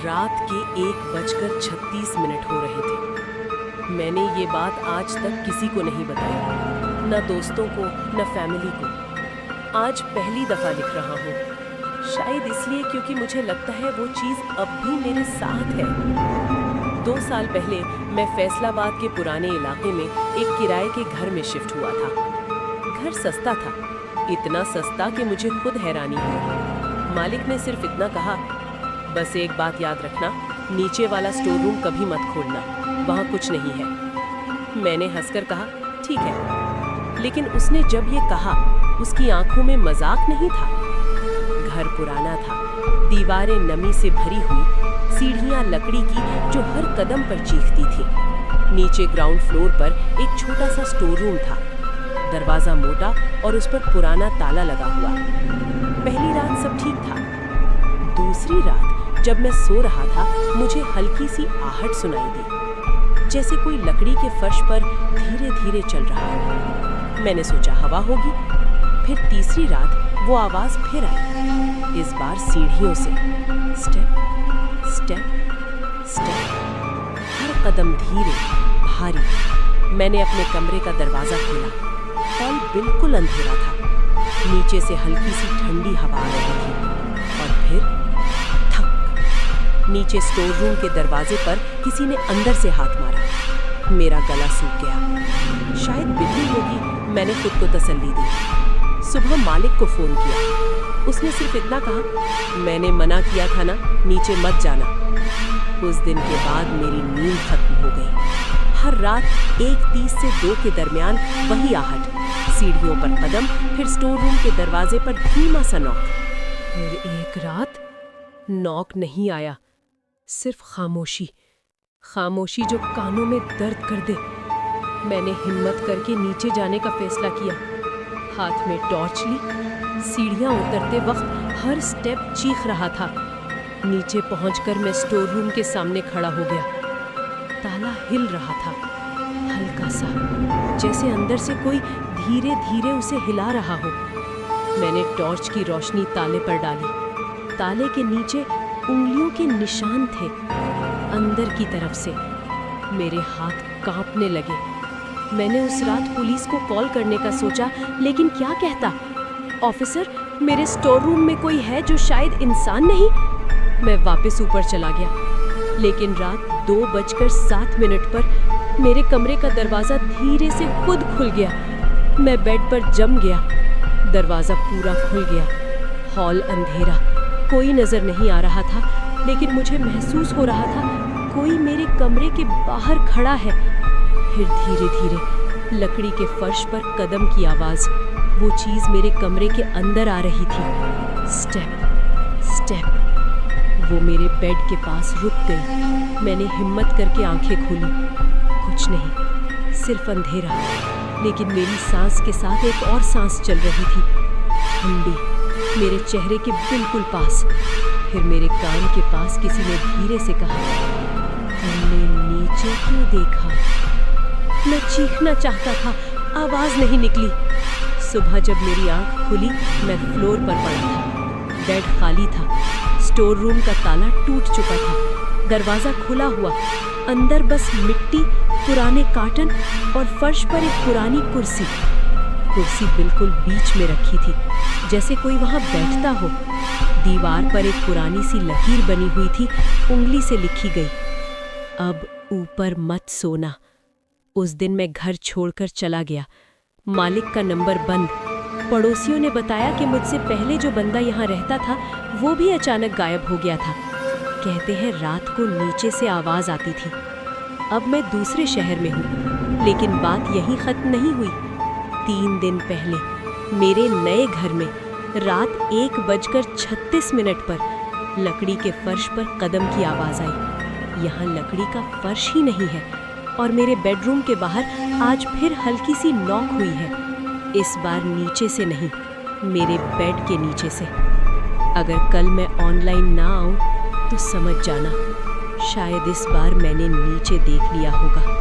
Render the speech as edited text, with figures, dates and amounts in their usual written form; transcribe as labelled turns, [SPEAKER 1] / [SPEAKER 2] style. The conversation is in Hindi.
[SPEAKER 1] रात के 1:36 हो रहे थे। मैंने ये बात आज तक किसी को नहीं बताई, न दोस्तों को न फैमिली को। आज पहली दफा लिख रहा हूँ, शायद इसलिए क्योंकि मुझे लगता है वो चीज़ अब भी मेरे साथ है। 2 साल पहले मैं फैसलाबाद के पुराने इलाके में एक किराए के घर में शिफ्ट हुआ था। घर सस्ता था, इतना सस्ता कि मुझे खुद हैरानी हुई। मालिक ने सिर्फ इतना कहा, बस एक बात याद रखना, नीचे वाला स्टोर रूम कभी मत खोलना, वहाँ कुछ नहीं है। मैंने हंसकर कहा, ठीक है। लेकिन उसने जब ये कहा, उसकी आंखों में मजाक नहीं था। घर पुराना था, दीवारें नमी से भरी हुई, सीढ़ियां लकड़ी की जो हर कदम पर चीखती थी। नीचे ग्राउंड फ्लोर पर एक छोटा सा स्टोर रूम था, दरवाजा मोटा और उस पर पुराना ताला लगा हुआ। पहली रात सब ठीक था। दूसरी रात जब मैं सो रहा था, मुझे हल्की सी आहट सुनाई दी, जैसे कोई लकड़ी के फर्श पर धीरे धीरे चल रहा हो। मैंने सोचा हवा होगी। फिर तीसरी रात वो आवाज फिर आई, इस बार सीढ़ियों से। स्टेप स्टेप स्टेप, हर कदम धीरे भारी। मैंने अपने कमरे का दरवाजा खोला। हॉल बिल्कुल अंधेरा था, नीचे से हल्की सी ठंडी हवा आ रही थी। और फिर थक, नीचे स्टोर रूम के दरवाजे पर किसी ने अंदर से हाथ मारा। मेरा गला सूख गया। शायद बिल्ली होगी, मैंने खुद को तसल्ली दी। सुबह मालिक को फोन किया। उसने सिर्फ इतना कहा, मैंने मना किया था ना, नीचे मत जाना। उस दिन के बाद मेरी नींद खत्म हो गई। हर रात 1:30 से 2 के दरमियान वही आहट, सीढ़ियों पर कदम, फिर स्टोर रूम के दरवाजे पर धीमा सा नॉक। फिर एक रात नॉक नहीं आया, सिर्फ खामोशी। खामोशी जो कानों में दर्द कर दे। मैंने हिम्मत करके नीचे जाने का फैसला किया। हाथ में टॉर्च ली। सीढ़ियां उतरते वक्त हर स्टेप चीख रहा था। नीचे पहुंचकर मैं स्टोर रूम के सामने खड़ा हो गया। ताला हिल रहा था, हल्का सा, जैसे अंदर से कोई धीरे धीरे उसे हिला रहा हो। मैंने टॉर्च की रोशनी ताले पर डाली। ताले के नीचे उंगलियों के निशान थे, अंदर की तरफ से। मेरे हाथ कांपने लगे। मैंने उस रात पुलिस को कॉल करने का सोचा, लेकिन क्या कहता? ऑफिसर, मेरे स्टोर रूम में कोई है जो शायद इंसान नहीं। मैं वापस ऊपर चला गया, लेकिन रात 2:07 पर मेरे कमरे का दरवाजा धीरे से खुद खुल गया। मैं बेड पर जम गया। दरवाजा पूरा खुल गया। हॉल अंधेरा, कोई नजर नहीं आ रहा था, लेकिन मुझे महसूस हो रहा था कोई मेरे कमरे के बाहर खड़ा है। फिर धीरे धीरे लकड़ी के फर्श पर कदम की आवाज, वो चीज मेरे कमरे के अंदर आ रही थी। Step step. वो मेरे बेड के पास रुक गई। मैंने हिम्मत करके आंखें खोली। कुछ नहीं, सिर्फ अंधेरा। लेकिन मेरी सांस के साथ एक और सांस चल रही थी, ठंडी, मेरे चेहरे के बिल्कुल पास। फिर मेरे कान के पास किसी ने धीरे से कहा, तुमने नीचे क्यों देखा? मैं चीखना चाहता था, आवाज नहीं निकली। सुबह जब मेरी आंख खुली, मैं फ्लोर पर पड़ा था। बेड खाली था। स्टोर रूम का ताला टूट चुका था। दरवाजा खुला हुआ। अंदर बस मिट्टी, पुराने कार्टन और फर्श पर एक पुरानी कुर्सी। कुर्सी बिल्कुल बीच में रखी थी, जैसे कोई वहां बैठता हो। दीवार पर एक पुरानी सी लकीर बनी हुई थी, उंगली से लिखी गई, अब ऊपर मत सोना। उस दिन मैं घर छोड़कर चला गया। मालिक का नंबर बंद। पड़ोसियों ने बताया कि मुझसे पहले जो बंदा यहाँ रहता था, वो भी अचानक गायब हो गया था। कहते हैं रात को नीचे से आवाज आती थी। अब मैं दूसरे शहर में हूँ, लेकिन बात यहीं खत्म नहीं हुई। 3 दिन पहले मेरे नए घर में रात 1:36 पर लकड़ी के फर्श पर कदम की आवाज आई। यहाँ लकड़ी का फर्श ही नहीं है, और मेरे बेडरूम के बाहर आज फिर हल्की सी नॉक हुई है। इस बार नीचे से नहीं, मेरे बेड के नीचे से। अगर कल मैं ऑनलाइन ना आऊं तो समझ जाना, शायद इस बार मैंने नीचे देख लिया होगा।